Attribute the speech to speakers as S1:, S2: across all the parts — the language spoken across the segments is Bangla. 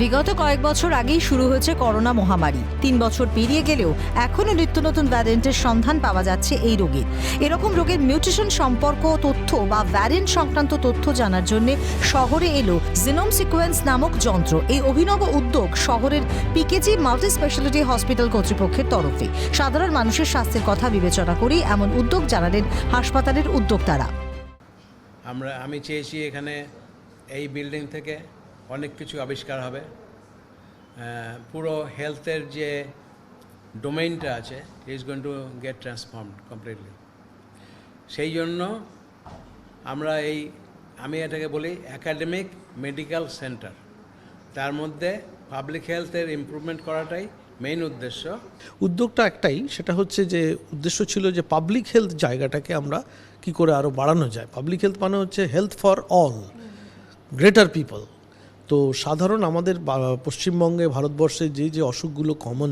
S1: বিগত কয়েক বছর আগেই শুরু হয়েছে করোনা মহামারী। 3 বছর পেরিয়ে গেলেও এখনও নিত্য নতুন ভ্যারিয়েন্টের সন্ধান পাওয়া যাচ্ছে এই রোগের। এরকম রোগের মিউটেশন সম্পর্ক তথ্য বা ভ্যারিয়েন্ট সংক্রান্ত তথ্য জানার জন্য শহরে এলো জিনোম সিকোয়েন্স নামক যন্ত্র। এই অভিনব উদ্যোগ শহরের পিকেজি মাল্টি স্পেশালিটি হসপিটাল কর্তৃপক্ষের তরফে। সাধারণ মানুষের স্বাস্থ্যের কথা বিবেচনা করেই এমন উদ্যোগ জানালেন হাসপাতালের উদ্যোক্তারা।
S2: আমি চেয়েছি এখানে এই বিল্ডিং থেকে অনেক কিছু আবিষ্কার হবে। পুরো হেলথের যে ডোমেইনটা আছে is going to get transformed completely. সেই জন্য আমি এটাকে বলি একাডেমিক মেডিকেল সেন্টার। তার মধ্যে পাবলিক হেলথের ইমপ্রুভমেন্ট করাটাই মেইন উদ্দেশ্য।
S3: উদ্যোগটা একটাই, সেটা হচ্ছে যে উদ্দেশ্য ছিল যে পাবলিক হেলথ জায়গাটাকে আমরা কি করে আরও বাড়ানো যায়। পাবলিক হেলথ মানে হচ্ছে health for all, greater people. তো সাধারণ আমাদের পশ্চিমবঙ্গে ভারতবর্ষে যে অসুখগুলো কমন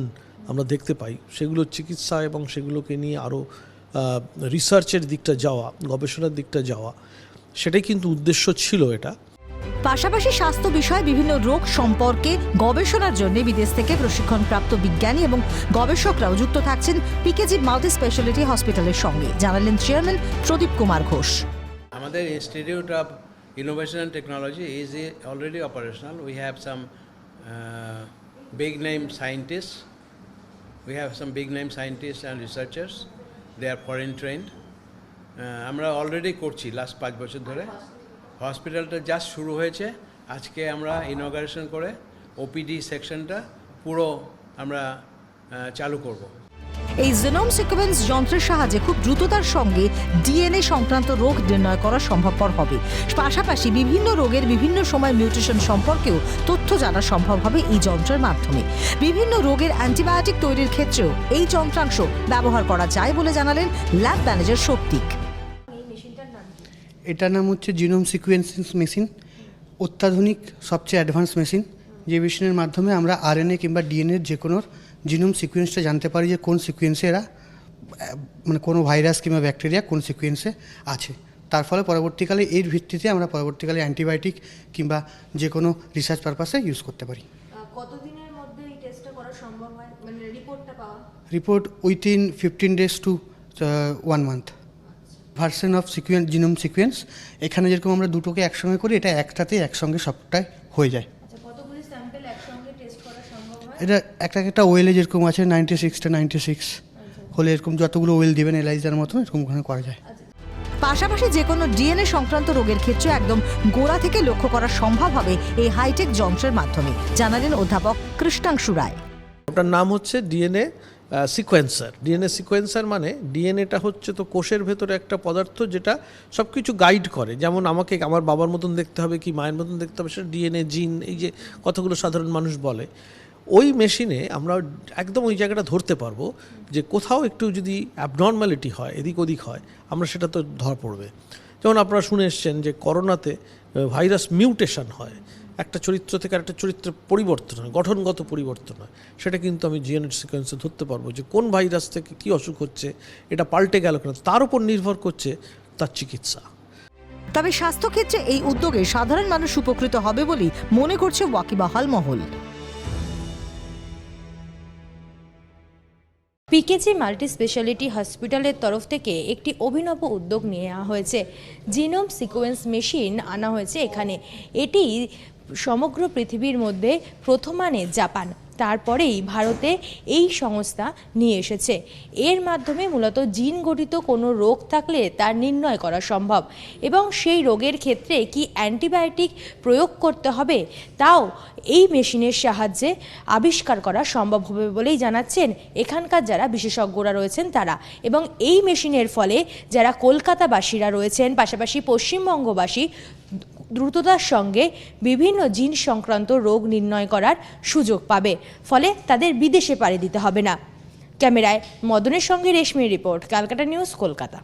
S3: আমরা দেখতে পাই, সেগুলো চিকিৎসা এবং সেগুলোকে নিয়ে আরও রিসার্চের দিকটা যাওয়া, গবেষণার দিকটা যাওয়া, সেটাই কিন্তু উদ্দেশ্য ছিল এটা।
S1: পাশাপাশি স্বাস্থ্য বিষয়ে বিভিন্ন রোগ সম্পর্কে গবেষণার জন্য বিদেশ থেকে প্রশিক্ষণপ্রাপ্ত বিজ্ঞানী এবং গবেষকরাও যুক্ত থাকছেন পিকেজি মাল্টি স্পেশালিটি হসপিটালের সঙ্গে, জানালেন চেয়ারম্যান প্রদীপ কুমার ঘোষ।
S2: আমাদের institute of Innovation and Technology is already operational. We have some big name scientists. And researchers. They are foreign trained. আমরা অলরেডি করছি লাস্ট 5 বছর ধরে। হসপিটালটা জাস্ট শুরু হয়েছে। আজকে আমরা ইনঅগারেশন করে ওপিডি সেকশনটা পুরো আমরা চালু করব।
S1: এই জিনোম সিকোয়েন্স যন্ত্রের সাহায্যে খুব দ্রুততার সঙ্গে ডিএনএ সংক্রান্ত রোগ নির্ণয় করা সম্ভবপর হবে। পাশাপাশি বিভিন্ন রোগের বিভিন্ন সময় মিউটেশন সম্পর্কেও তথ্য জানা সম্ভব হবে এই যন্ত্রের মাধ্যমে। বিভিন্ন রোগের অ্যান্টিবায়োটিক তৈরির ক্ষেত্রেও এই যন্ত্রাংশ ব্যবহার করা যায় বলে জানালেন ল্যাব ম্যানেজার শক্তিক।
S4: এটার নাম হচ্ছে জিনোম সিকোয়েন্সিং মেশিন। অত্যাধুনিক সবচেয়ে অ্যাডভান্স মেশিন, যে মেশিনের মাধ্যমে আমরা আরএনএ কিংবা ডিএনএর যে কোনো জিনোম সিকোয়েন্সটা জানতে পারি যে কোন সিকোয়েন্সে এরা, মানে কোনো ভাইরাস কিংবা ব্যাকটেরিয়া কোন সিকোয়েন্সে আছে। তার ফলে পরবর্তীকালে এর ভিত্তিতে আমরা পরবর্তীকালে অ্যান্টিবায়োটিক কিংবা যে কোনো রিসার্চ পারপাসে ইউজ করতে পারি।
S5: কতদিনের মধ্যে এই টেস্টটা করা সম্ভব হয়, মানে রিপোর্টটা পাওয়া?
S4: Report within 15 days to 1 month। Version of genome sequence, এখানে যেরকম আমরা দুটোকে একসঙ্গে করি, এটা একটাতেই একসঙ্গে সবটাই হয়ে যায়।
S5: কতগুলি স্যাম্পল একসঙ্গে টেস্ট করা সম্ভব হয়?
S4: এটা একটা ওয়েলে যেরকম আছে 96 হলে এরকম যতগুলো ওয়েল দিবেন এলাইজার মতো এরকম ওখানে করা যায়।
S1: পাশাপাশি যে কোনো ডিএনএ সংক্রান্ত রোগের ক্ষেত্রে একদম গোড়া থেকে লক্ষ্য করা সম্ভব হবে এই হাইটেক যন্ত্রের মাধ্যমে, জানালেন অধ্যাপক কৃষ্ণাংশু রায়।
S3: ওটার নাম হচ্ছে ডিএনএ সিকোয়েন্সার। ডিএনএ সিকোয়েন্সার মানে ডিএনএটা হচ্ছে তো কোষের ভেতরে একটা পদার্থ যেটা সব কিছু গাইড করে। যেমন আমাকে আমার বাবার মতন দেখতে হবে কি মায়ের মতন দেখতে হবে, সেটা ডিএনএ জিন, এই যে কতগুলো সাধারণ মানুষ বলে, ওই মেশিনে আমরা একদম ওই জায়গাটা ধরতে পারবো যে কোথাও একটু যদি অ্যাবনর্ম্যালিটি হয়, এদিক ওদিক হয়, আমরা সেটা তো ধরা পড়বে। যেমন আপনারা শুনে এসছেন যে করোনাতে ভাইরাস মিউটেশন হয়, একটা চরিত্র থেকে আরেকটা চরিত্রের পরিবর্তন হয়, গঠনগত পরিবর্তন হয়। সেটা কিন্তু আমি জিএনএ সিকোয়েন্সে ধরতে পারবো যে কোন ভাইরাস থেকে কী অসুখ হচ্ছে, এটা পাল্টে গেল কেন, তার উপর নির্ভর করছে তার চিকিৎসা।
S1: তবে স্বাস্থ্যক্ষেত্রে এই উদ্যোগে সাধারণ মানুষ উপকৃত হবে বলেই মনে করছে ওয়াকিবহাল মহল।
S5: পিকেজি মাল্টি স্পেশালিটি হসপিটালের তরফ থেকে একটি অভিনব উদ্যোগ নেওয়া হয়েছে। জিনোম সিকোয়েন্স মেশিন আনা হয়েছে এখানে। এটি সমগ্র পৃথিবীর মধ্যে প্রথম আনে জাপান, তারপরেই ভারতে এই সংস্থা নিয়ে এসেছে। এর মাধ্যমে মূলত জিন গঠিত কোনো রোগ থাকলে তার নির্ণয় করা সম্ভব এবং সেই রোগের ক্ষেত্রে কি অ্যান্টিবায়োটিক প্রয়োগ করতে হবে তাও এই মেশিনের সাহায্যে আবিষ্কার করা সম্ভব হবে বলেই জানাচ্ছেন এখানকার যারা বিশেষজ্ঞরা রয়েছেন তারা। এবং এই মেশিনের ফলে যারা কলকাতাবাসীরা রয়েছেন, পাশাপাশি পশ্চিমবঙ্গবাসী দ্রুততার সঙ্গে বিভিন্ন জিন সংক্রান্ত রোগ নির্ণয় করার সুযোগ পাবে, ফলে তাদের বিদেশে পাড়ি দিতে হবে না। ক্যামেরায় মদনের সঙ্গে রেশমির রিপোর্ট, ক্যালকাটা নিউজ, কলকাতা।